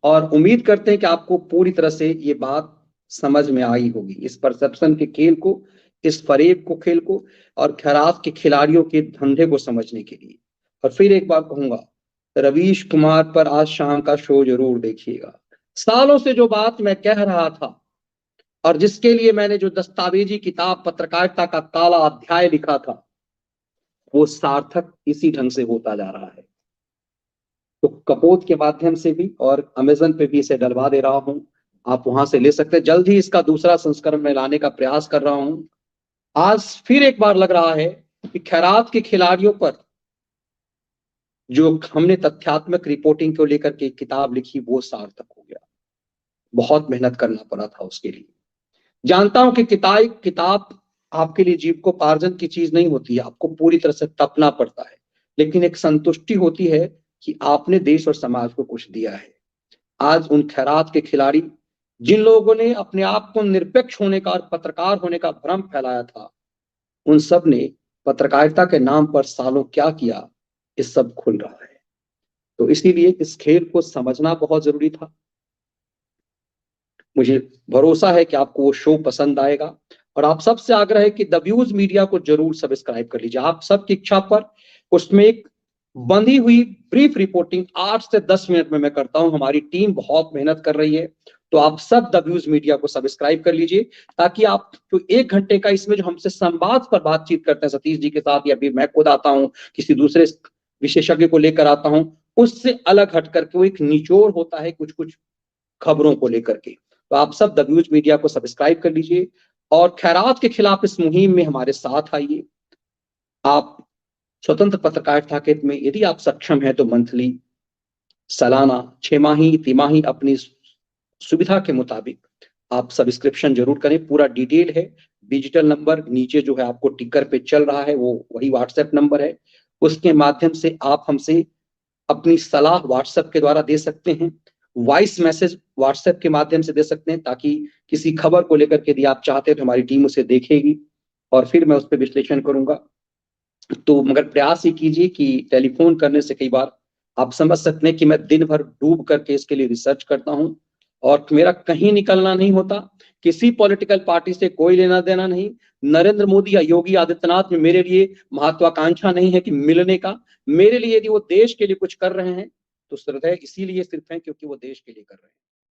और उम्मीद करते हैं कि आपको पूरी तरह से ये बात समझ में आई होगी, इस परसेप्शन के खेल को, इस फरेब को खेल को, और खैरात के खिलाड़ियों के धंधे को समझने के लिए। और फिर एक बार कहूंगा, रवीश कुमार पर आज शाम का शो जरूर देखिएगा। सालों से जो बात मैं कह रहा था, और जिसके लिए मैंने जो दस्तावेजी किताब पत्रकारिता का काला अध्याय लिखा था, वो सार्थक इसी ढंग से होता जा रहा है। तो कपोत के माध्यम से भी और अमेजन पे भी इसे डलवा दे रहा हूं, आप वहां से ले सकते हैं। जल्द ही इसका दूसरा संस्करण मैं लाने का प्रयास कर रहा हूं। आज फिर एक बार लग रहा है कि खैरात के खिलाड़ियों पर जो हमने तथ्यात्मक रिपोर्टिंग को लेकर के किताब लिखी, वो सार्थक हो गया। बहुत मेहनत करना पड़ा था उसके लिए। जानता हूं कि किताब आपके लिए जीविकोपार्जन की चीज नहीं होती है, आपको पूरी तरह से तपना पड़ता है, लेकिन एक संतुष्टि होती है कि आपने देश और समाज को कुछ दिया है। आज उन खैरात के खिलाड़ी, जिन लोगों ने अपने आप को निरपेक्ष होने का और पत्रकार होने का भ्रम फैलाया था, उन सब ने पत्रकारिता के नाम पर सालों क्या किया, इस सब खुल रहा है। तो इसीलिए इस खेल को समझना बहुत जरूरी था। मुझे भरोसा है कि आपको वो शो पसंद आएगा, और आप सबसे आग्रह है कि द व्यूज मीडिया को जरूर सब्सक्राइब कर लीजिए। आप सबकी इच्छा पर उसमें एक बंधी हुई ब्रीफ रिपोर्टिंग 8 से 10 मिनट में मैं करता हूं। हमारी टीम बहुत मेहनत कर रही है, तो आप सब द व्यूज मीडिया को सब्सक्राइब कर लीजिए, ताकि आप जो 1 घंटे का इसमें जो हमसे संवाद पर बातचीत करते हैं सतीश जी के साथ, या फिर मैं खुद आता हूं किसी दूसरे विशेषज्ञ को लेकर आता हूं, उससे अलग हट करके वो एक निचोड़ होता है कुछ कुछ खबरों को लेकर के। तो आप सब द व्यूज मीडिया को सब्सक्राइब कर लीजिए, और खैरात के खिलाफ इस मुहिम में हमारे साथ आइए। आप स्वतंत्र पत्रकारिता के में यदि आप सक्षम हैं, तो मंथली, सालाना, 6 माही, तिमाही, अपनी सुविधा के मुताबिक आप सब्सक्रिप्शन जरूर करें। पूरा डिटेल है, डिजिटल नंबर नीचे जो है आपको टिकर पे चल रहा है, वो वही व्हाट्सएप नंबर है। उसके माध्यम से आप हमसे अपनी सलाह व्हाट्सएप के द्वारा दे सकते हैं। वॉइस मैसेज व्हाट्सएप के माध्यम से दे सकते हैं, ताकि किसी खबर को लेकर के यदि आप चाहते हैं तो हमारी टीम उसे देखेगी और फिर मैं उस पर विश्लेषण करूंगा। तो मगर प्रयास ये कीजिए कि टेलीफोन करने से कई बार आप समझ सकते हैं कि मैं दिन भर डूब करके इसके लिए रिसर्च करता हूं और मेरा कहीं निकलना नहीं होता, किसी पॉलिटिकल पार्टी से कोई लेना देना नहीं। नरेंद्र मोदी या योगी आदित्यनाथ में मेरे लिए महत्वाकांक्षा नहीं है कि मिलने का। मेरे लिए यदि वो देश के लिए कुछ कर रहे हैं तो हृदय इसीलिए सिर्फ है क्योंकि वो देश के लिए कर रहे हैं।